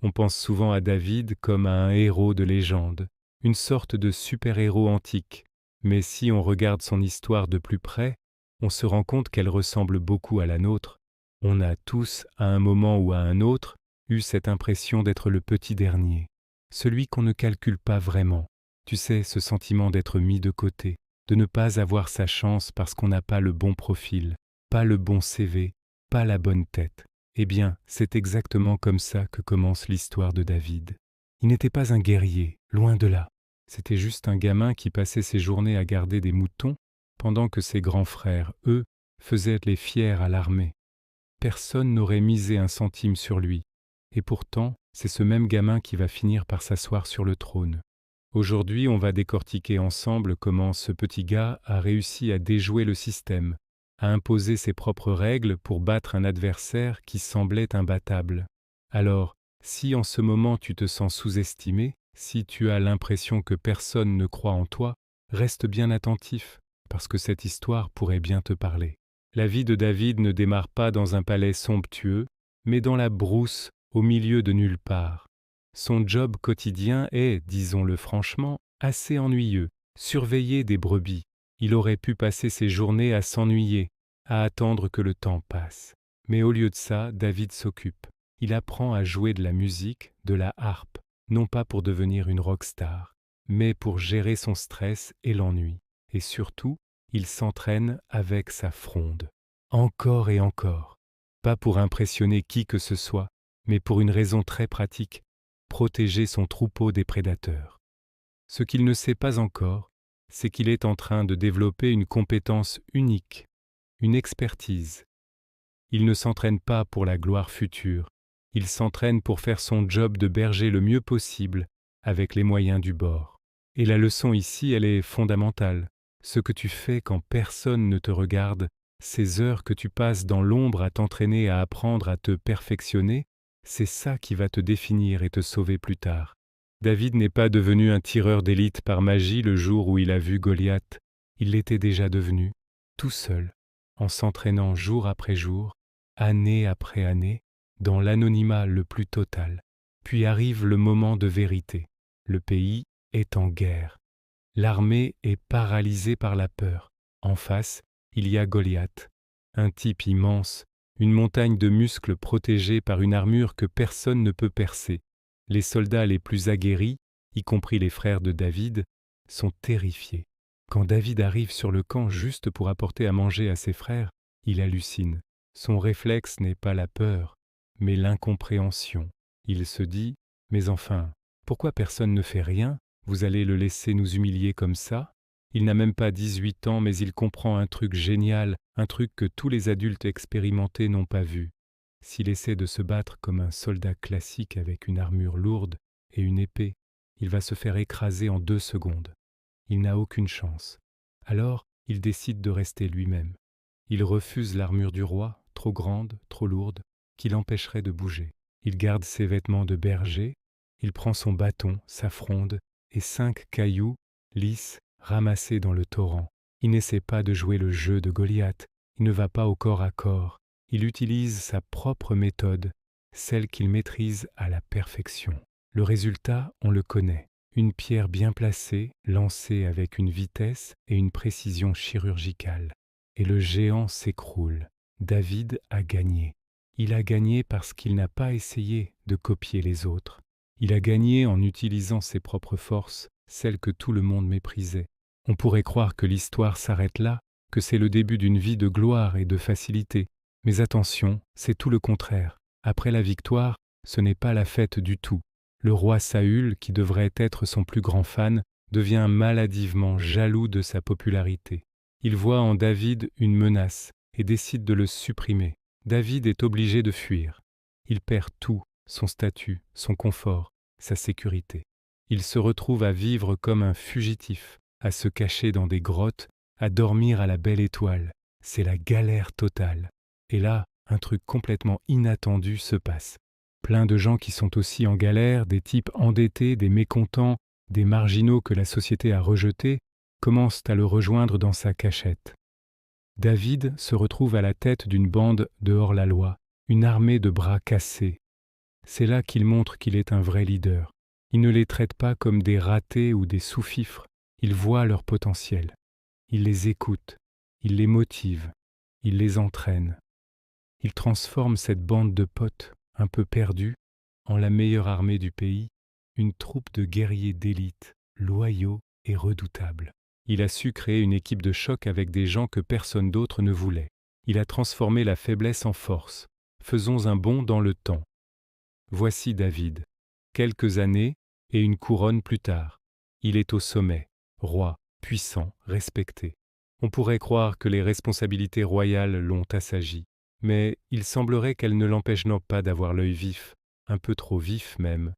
On pense souvent à David comme à un héros de légende, une sorte de super-héros antique. Mais si on regarde son histoire de plus près, on se rend compte qu'elle ressemble beaucoup à la nôtre. On a tous, à un moment ou à un autre, eu cette impression d'être le petit dernier, celui qu'on ne calcule pas vraiment. Tu sais, ce sentiment d'être mis de côté, de ne pas avoir sa chance parce qu'on n'a pas le bon profil, pas le bon CV, pas la bonne tête. Eh bien, c'est exactement comme ça que commence l'histoire de David. Il n'était pas un guerrier, loin de là. C'était juste un gamin qui passait ses journées à garder des moutons, pendant que ses grands frères, eux, faisaient les fiers à l'armée. Personne n'aurait misé un centime sur lui. Et pourtant, c'est ce même gamin qui va finir par s'asseoir sur le trône. Aujourd'hui, on va décortiquer ensemble comment ce petit gars a réussi à déjouer le système, à imposer ses propres règles pour battre un adversaire qui semblait imbattable. Alors, si en ce moment tu te sens sous-estimé, si tu as l'impression que personne ne croit en toi, reste bien attentif, parce que cette histoire pourrait bien te parler. La vie de David ne démarre pas dans un palais somptueux, mais dans la brousse, au milieu de nulle part. Son job quotidien est, disons-le franchement, assez ennuyeux, surveiller des brebis. Il aurait pu passer ses journées à s'ennuyer, à attendre que le temps passe. Mais au lieu de ça, David s'occupe. Il apprend à jouer de la musique, de la harpe, non pas pour devenir une rockstar, mais pour gérer son stress et l'ennui. Et surtout, il s'entraîne avec sa fronde. Encore et encore. Pas pour impressionner qui que ce soit, mais pour une raison très pratique, protéger son troupeau des prédateurs. Ce qu'il ne sait pas encore, c'est qu'il est en train de développer une compétence unique, une expertise. Il ne s'entraîne pas pour la gloire future, il s'entraîne pour faire son job de berger le mieux possible avec les moyens du bord. Et la leçon ici, elle est fondamentale. Ce que tu fais quand personne ne te regarde, ces heures que tu passes dans l'ombre à t'entraîner à apprendre à te perfectionner, c'est ça qui va te définir et te sauver plus tard. David n'est pas devenu un tireur d'élite par magie le jour où il a vu Goliath. Il l'était déjà devenu, tout seul, en s'entraînant jour après jour, année après année, dans l'anonymat le plus total. Puis arrive le moment de vérité. Le pays est en guerre. L'armée est paralysée par la peur. En face, il y a Goliath, un type immense, une montagne de muscles protégés par une armure que personne ne peut percer. Les soldats les plus aguerris, y compris les frères de David, sont terrifiés. Quand David arrive sur le camp juste pour apporter à manger à ses frères, il hallucine. Son réflexe n'est pas la peur, mais l'incompréhension. Il se dit « Mais enfin, pourquoi personne ne fait rien ? Vous allez le laisser nous humilier comme ça ?» Il n'a même pas 18 ans, mais il comprend un truc génial, un truc que tous les adultes expérimentés n'ont pas vu. S'il essaie de se battre comme un soldat classique avec une armure lourde et une épée, il va se faire écraser en 2 secondes. Il n'a aucune chance. Alors, il décide de rester lui-même. Il refuse l'armure du roi, trop grande, trop lourde, qui l'empêcherait de bouger. Il garde ses vêtements de berger, il prend son bâton, sa fronde et 5 cailloux lisses ramassés dans le torrent. Il n'essaie pas de jouer le jeu de Goliath, il ne va pas au corps à corps. Il utilise sa propre méthode, celle qu'il maîtrise à la perfection. Le résultat, on le connaît. Une pierre bien placée, lancée avec une vitesse et une précision chirurgicale. Et le géant s'écroule. David a gagné. Il a gagné parce qu'il n'a pas essayé de copier les autres. Il a gagné en utilisant ses propres forces, celles que tout le monde méprisait. On pourrait croire que l'histoire s'arrête là, que c'est le début d'une vie de gloire et de facilité. Mais attention, c'est tout le contraire. Après la victoire, ce n'est pas la fête du tout. Le roi Saül, qui devrait être son plus grand fan, devient maladivement jaloux de sa popularité. Il voit en David une menace et décide de le supprimer. David est obligé de fuir. Il perd tout, son statut, son confort, sa sécurité. Il se retrouve à vivre comme un fugitif, à se cacher dans des grottes, à dormir à la belle étoile. C'est la galère totale. Et là, un truc complètement inattendu se passe. Plein de gens qui sont aussi en galère, des types endettés, des mécontents, des marginaux que la société a rejetés, commencent à le rejoindre dans sa cachette. David se retrouve à la tête d'une bande de hors-la-loi, une armée de bras cassés. C'est là qu'il montre qu'il est un vrai leader. Il ne les traite pas comme des ratés ou des sous-fifres, il voit leur potentiel. Il les écoute, il les motive, il les entraîne. Il transforme cette bande de potes, un peu perdus, en la meilleure armée du pays, une troupe de guerriers d'élite, loyaux et redoutables. Il a su créer une équipe de choc avec des gens que personne d'autre ne voulait. Il a transformé la faiblesse en force. Faisons un bond dans le temps. Voici David, quelques années et une couronne plus tard. Il est au sommet, roi, puissant, respecté. On pourrait croire que les responsabilités royales l'ont assagi, mais il semblerait qu'elles ne l'empêchent pas d'avoir l'œil vif, un peu trop vif même.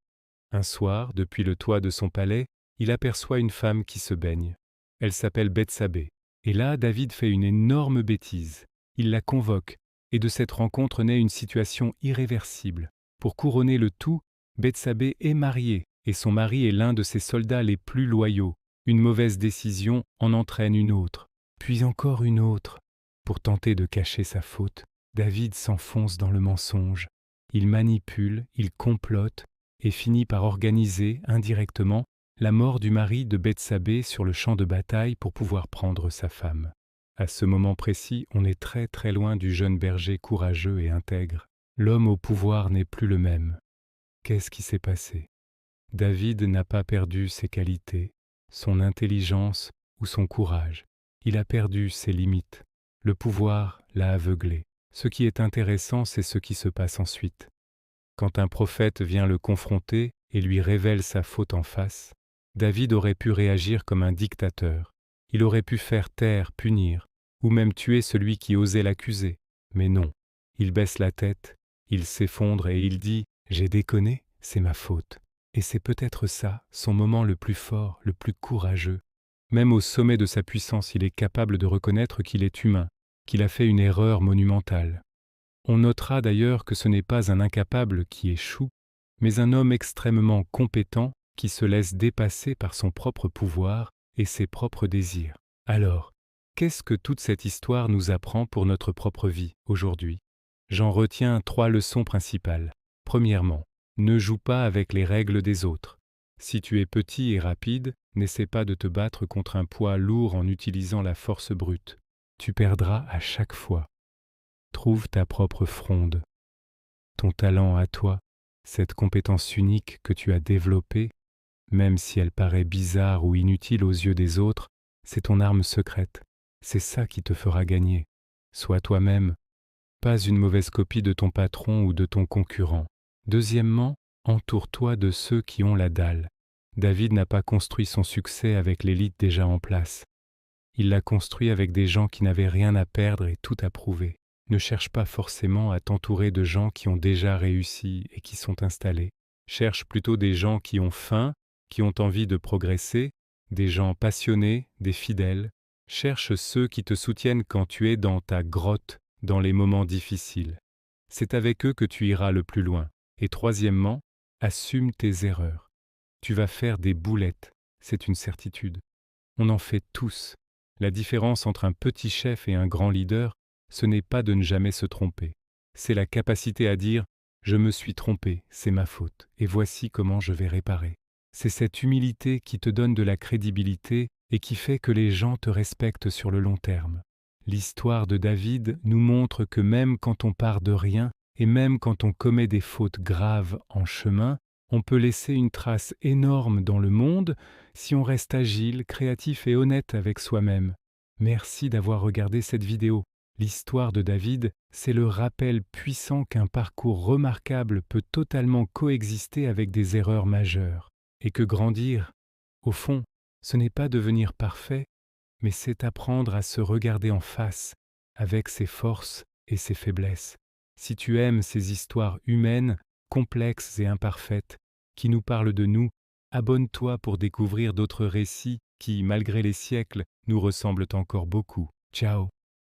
Un soir, depuis le toit de son palais, il aperçoit une femme qui se baigne. Elle s'appelle Bethsabée. Et là, David fait une énorme bêtise. Il la convoque, et de cette rencontre naît une situation irréversible. Pour couronner le tout, Bethsabée est mariée, et son mari est l'un de ses soldats les plus loyaux. Une mauvaise décision en entraîne une autre, puis encore une autre. Pour tenter de cacher sa faute, David s'enfonce dans le mensonge. Il manipule, il complote, et finit par organiser, indirectement, la mort du mari de Bethsabée sur le champ de bataille pour pouvoir prendre sa femme. À ce moment précis, on est très très loin du jeune berger courageux et intègre. L'homme au pouvoir n'est plus le même. Qu'est-ce qui s'est passé? David n'a pas perdu ses qualités, son intelligence ou son courage. Il a perdu ses limites. Le pouvoir l'a aveuglé. Ce qui est intéressant, c'est ce qui se passe ensuite. Quand un prophète vient le confronter et lui révèle sa faute en face, David aurait pu réagir comme un dictateur. Il aurait pu faire taire, punir, ou même tuer celui qui osait l'accuser. Mais non, il baisse la tête, il s'effondre et il dit « J'ai déconné, c'est ma faute ». Et c'est peut-être ça, son moment le plus fort, le plus courageux. Même au sommet de sa puissance, il est capable de reconnaître qu'il est humain, qu'il a fait une erreur monumentale. On notera d'ailleurs que ce n'est pas un incapable qui échoue, mais un homme extrêmement compétent qui se laisse dépasser par son propre pouvoir et ses propres désirs. Alors, qu'est-ce que toute cette histoire nous apprend pour notre propre vie aujourd'hui? J'en retiens 3 leçons principales. Premièrement, ne joue pas avec les règles des autres. Si tu es petit et rapide, n'essaie pas de te battre contre un poids lourd en utilisant la force brute. Tu perdras à chaque fois. Trouve ta propre fronde, ton talent à toi, cette compétence unique que tu as développée, même si elle paraît bizarre ou inutile aux yeux des autres, c'est ton arme secrète. C'est ça qui te fera gagner. Sois toi-même, pas une mauvaise copie de ton patron ou de ton concurrent. Deuxièmement, entoure-toi de ceux qui ont la dalle. David n'a pas construit son succès avec l'élite déjà en place. Il l'a construit avec des gens qui n'avaient rien à perdre et tout à prouver. Ne cherche pas forcément à t'entourer de gens qui ont déjà réussi et qui sont installés. Cherche plutôt des gens qui ont faim, qui ont envie de progresser, des gens passionnés, des fidèles. Cherche ceux qui te soutiennent quand tu es dans ta grotte, dans les moments difficiles. C'est avec eux que tu iras le plus loin. Et troisièmement, assume tes erreurs. Tu vas faire des boulettes, c'est une certitude. On en fait tous. La différence entre un petit chef et un grand leader, ce n'est pas de ne jamais se tromper. C'est la capacité à dire « je me suis trompé, c'est ma faute, et voici comment je vais réparer ». C'est cette humilité qui te donne de la crédibilité et qui fait que les gens te respectent sur le long terme. L'histoire de David nous montre que même quand on part de rien, et même quand on commet des fautes graves en chemin, on peut laisser une trace énorme dans le monde si on reste agile, créatif et honnête avec soi-même. Merci d'avoir regardé cette vidéo. L'histoire de David, c'est le rappel puissant qu'un parcours remarquable peut totalement coexister avec des erreurs majeures. Et que grandir, au fond, ce n'est pas devenir parfait, mais c'est apprendre à se regarder en face, avec ses forces et ses faiblesses. Si tu aimes ces histoires humaines, complexes et imparfaites, qui nous parlent de nous, abonne-toi pour découvrir d'autres récits qui, malgré les siècles, nous ressemblent encore beaucoup. Ciao!